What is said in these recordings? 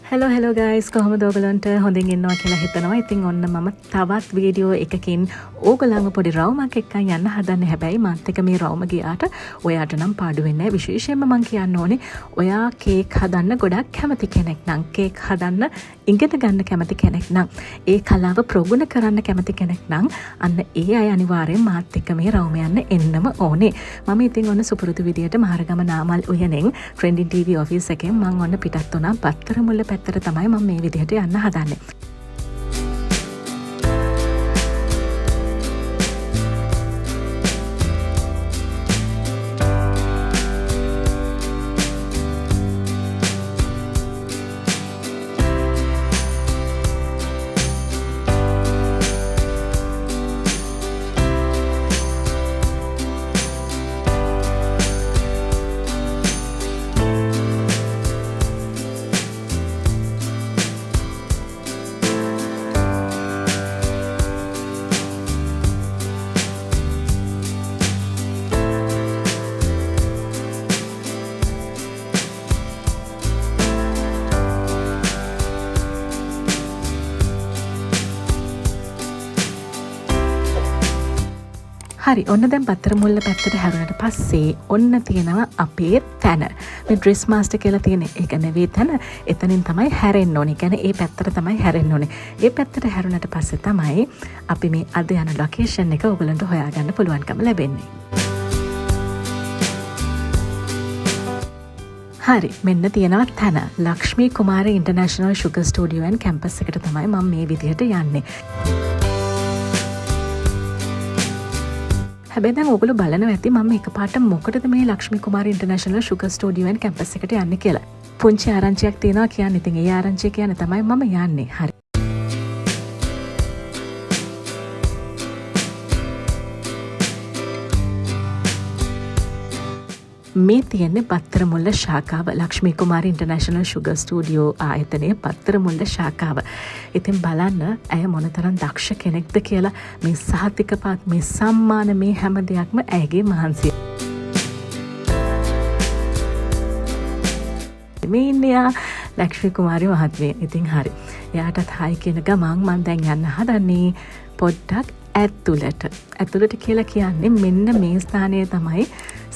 hello guys කොහොමද ඔයගලන්ට හොඳින් ඉන්නවා කියලා හිතනවා. ඉතින් ඔන්න මම තවත් වීඩියෝ එකකින් ඕගලන්ව පොඩි රවුමක් එක්ක යන්න හදන්නේ. හැබැයි මාත් එක්ක මේ රවුම ගියාට ඔයාට නම් පාඩු වෙන්නේ නැහැ. විශේෂයෙන්ම මම කියන්න ඕනේ ඔයා කේක් හදන්න ගොඩක් කැමති කෙනෙක් නම්, කේක් හදන්න ඉගෙන ගන්න කැමති කෙනෙක් නම්, ඒ කලාව ප්‍රගුණ කරන්න කැමති කෙනෙක් නම් අන්න ඒ අය අනිවාර්යෙන් මාත් එක්ක මේ රවුම යන්න එන්නම ඕනේ. මම ඉතින් ඔන්න සුපුරුදු විදියට මහරගම නාමල් උයනෙන් ට්‍රෙන්ඩින් ටීවී ඔෆිස් එකෙන් මම ඔන්න පිටත් වුණා. පත්තරමුල්ල පැත්තට තමයි මම මේ විදිහට යන්න හදන්නේ. හරි ඔන්න දැන් පත්තරමුල්ල පැත්තට හැරුණට පස්සේ ඔන්න තියෙනවා අපේ තැන. මේ ඩ්‍රෙස් මාස්ටර් කියලා තියෙන එක නෙවෙයි තැන. එතනින් තමයි හැරෙන්න ඕනේ. කියන්නේ ඒ පැත්තට තමයි හැරෙන්න ඕනේ. ඒ පැත්තට හැරුණට පස්සේ තමයි අපි මේ අද යන ලොකේෂන් එක ඔයගලන්ට හොයාගන්න පුළුවන්කම ලැබෙන්නේ. හරි මෙන්න තියෙනවා තැන. Lakshmi Kumara international sugar studio and campus එකට තමයි මම මේ විදිහට යන්නේ. හැබැයි දැන් ඔයගොල්ලෝ බලනවා ඇති මම එකපාරට මොකටද මේ Lakshmi Kumara international sugar studio and campus එකට යන්නේ කියලා. පුංචි ආරංචියක් තියෙනවා කියන්නේ. ඉතින් ඒ ආරංචිය කියන්නේ තමයි මම යන්නේ. හරි. මේ තියෙන්නේ පත්තරමුල්ල ශාඛාව. Lakshmi Kumara international sugar studio ආයතනයේ පත්තරමුල්ල ශාඛාව. ඉතින් බලන්න ඇය මොනතරම් දක්ෂ කෙනෙක්ද කියලා. මේ සහතිකපත්, මේ සම්මාන, මේ හැම දෙයක්ම ඇයගේ මහන්සිය. මේ ඉන්නේ ලක්ෂ්මී කුමාරි මහත්මිය. ඉතින් හරි. එයාටත් හයි කියන ගමන් මම දැන් යන්න හදන්නේ පොඩ්ඩක් ඇතුළට කියලා කියන්නේ මෙන්න මේ ස්ථානය තමයි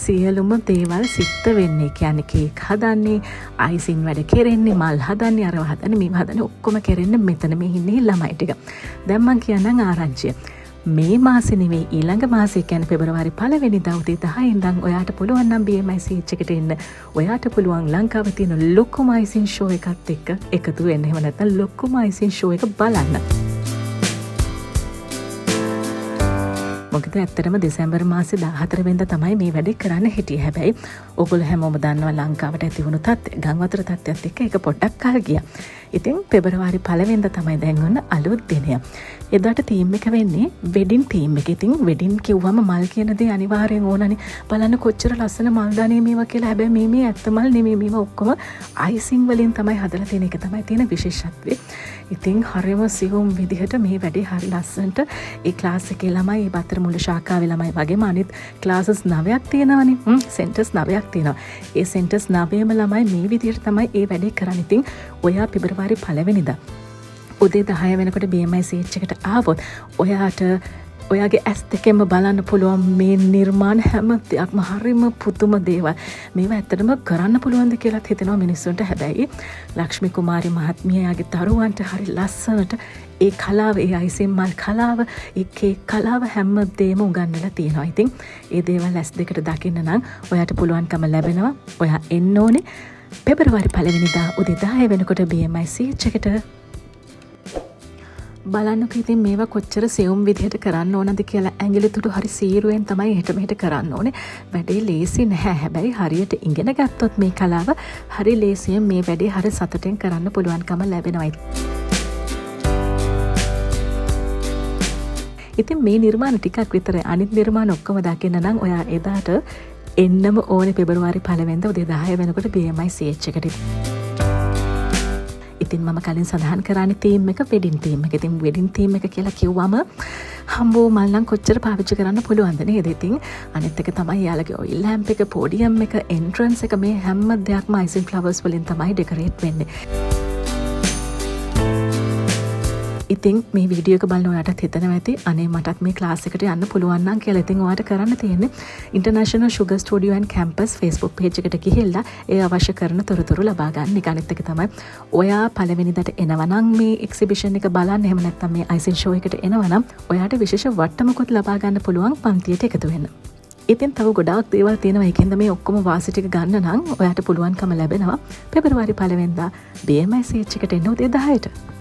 සියලුම දේවල් සිද්ධ වෙන්නේ. කියන්නේ කේක් හදන්නේ, අයිසින් වැඩ කෙරෙන්නේ, මල් හදන්නේ, අරව හදන්නේ, මේව හදන්නේ ඔක්කොම කෙරෙන්නේ මෙතන මේ ඉන්නේ ළමයි ටික. දැන් මම කියන්නම් ආරංචිය. මේ මාසේ නෙවෙයි ඊළඟ මාසේ කියන්නේ පෙබරවාරි 1 වෙනිදා උදේ 10 ඉඳන් ඔයාට පුළුවන් නම් BMICH එකට එන්න. ඔයාට පුළුවන් ලංකාවේ තියෙන ලොකුම අයිසින් ෂෝ එකත් එක්ක එකතු වෙන්න. එහෙම නැත්නම් ලොකුම අයිසින් ෂෝ එක බලන්න. මොකද ඇත්තටම දෙසැම්බර් මාසේ 14 වෙනිදා තමයි මේ වැඩේ කරන්න හිටියේ. හැබැයි ඔයගොල්ලෝ හැමෝම දන්නවා ලංකාවට ඇති වුණු තත්ත්වය, ගංවතුර තත්ත්වයත් එක්ක ඒක පොඩ්ඩක් කල් ගියා. ඉතින් පෙබරවාරි 1 වෙනිදා තමයි දැන් ඔන්න අලුත් දිනය. එදාට තීම් එක වෙන්නේ වෙඩින් තීම් එක. ඉතින් වෙඩින් කිව්වම මල් කියන දේ අනිවාර්යෙන් ඕනනේ. බලන්න කොච්චර ලස්සන මල් දානේ මේවා කියලා. හැබැයි මේ ඇත්ත මල් නෙමෙයි. මේවා ඔක්කොම අයිසින් වලින් තමයි හදලා තියෙන එක තමයි තියෙන විශේෂත්වය. ඉතින් හරිම සියුම් විදිහට මේ වැඩේ හරි ලස්සනට ඒ ක්ලාස් එකේ ළමයි, ඒ පත්තරමුල්ල ශාඛාවේ ළමයි වගේම අනිත් ක්ලාසස් 9ක් තියෙනවනේ. සෙන්ටර්ස් 9ක් තියෙනවා. ඒ සෙන්ටර්ස් 9ම ළමයි මේ විදිහට තමයි ඒ වැඩේ කරන්නේ. ඉතින් ඔයා පෙබරවාරි 1 වෙනිදා උදේ 10 වෙනකොට BMICH එකට ආවොත් ඔයාට ඔයාගේ ඇස් දෙකෙන්ම බලන්න පුළුවන් මේ නිර්මාණ හැම දෙයක්ම හරිම පුදුම දේවල්. මේවා ඇත්තටම කරන්න පුළුවන්ද කියලාත් හිතෙනවා මිනිස්සුන්ට. හැබැයි ලක්ෂ්මී කුමාරි මහත්මිය යාගේ දරුවන්ට හරි ලස්සනට ඒ කලාව, ඒ අයිසින් මල් කලාව, ඒ කේක් කලාව හැම දෙයක්ම උගන්වලා තියෙනවා. ඉතින් ඒ දේවල් ඇස් දෙකට දකින්න නම් ඔයාට පුළුවන්කම ලැබෙනවා. ඔයා එන්න ඕනේ පෙබරවාරි 1 වෙනිදා උදේ 10 වෙනකොට BMICH එකට. බලන්නක ඉතින් මේවා කොච්චර සියුම් විදිහට කරන්න ඕනද කියලා. ඇඟිලි තුඩු හරි සීරුවෙන් තමයි එහෙට මෙහෙට කරන්න ඕනේ. වැඩේ ලේසි නැහැ. හැබැයි හරියට ඉගෙන ගත්තොත් මේ කලාව හරි ලේසියෙන් මේ වැඩේ හරි සතුටින් කරන්න පුළුවන්කම ලැබෙනවා. ඉතින් මේ නිර්මාණ ටිකක් විතරයි. අනිත් නිර්මාණ ඔක්කොම දකින්න නම් ඔයා එදාට එන්නම ඕනේ පෙබරවාරි 1 වෙනිදා උදේ 10 වෙනකොට BMICH එකට. ඉතින් මම කලින් සඳහන් කරන්නේ තීම් එක වෙඩින් තීම් එක. ඉතින් වෙඩින් තීම් එක කියලා කිව්වම හම්බෝ මල් නම් කොච්චර පාවිච්චි කරන්න පුළුවන්ද නේද? ඉතින් අනිත් එක තමයි යාළගේ ඔයිල් ලැම්ප් එක, පෝඩියම් එක, එන්ට්‍රන්ස් එක, මේ හැම දෙයක්ම අයිසින් ෆ්ලවර්ස් වලින් තමයි ඩෙකොරේට් වෙන්නේ. ඉතින් මේ වීඩියෝ එක බලන ඔයාටත් හිතනවා ඇති අනේ මටත් මේ ක්ලාස් එකට යන්න පුළුවන් නම් කියලා. ඉතින් ඔයාට කරන්න තියෙන්නේ International Sugar Studio and Campus Facebook page එකට ගිහිල්ලා ඒ අවශ්‍ය කරන තොරතුරු ලබා ගන්න. ඒක අනිත් එක තමයි ඔයා පළවෙනිදට එනවා නම් මේ එක්සිබිෂන් එක බලන්න, එහෙම නැත්නම් මේ අයිසින් ෂෝ එකට එනවා නම් ඔයාට විශේෂ වට්ටමකුත් ලබා ගන්න පුළුවන් පන්තියට එකතු වෙන්න. ඉතින් තව ගොඩාක් දේවල් තියෙනවා. ඒකෙන්ද මේ ඔක්කොම වාසි ටික ගන්න නම් ඔයාට පුළුවන්කම ලැබෙනවා පෙබරවාරි 1 වෙනිදා BMICH එකට එන්න උදේ 10ට.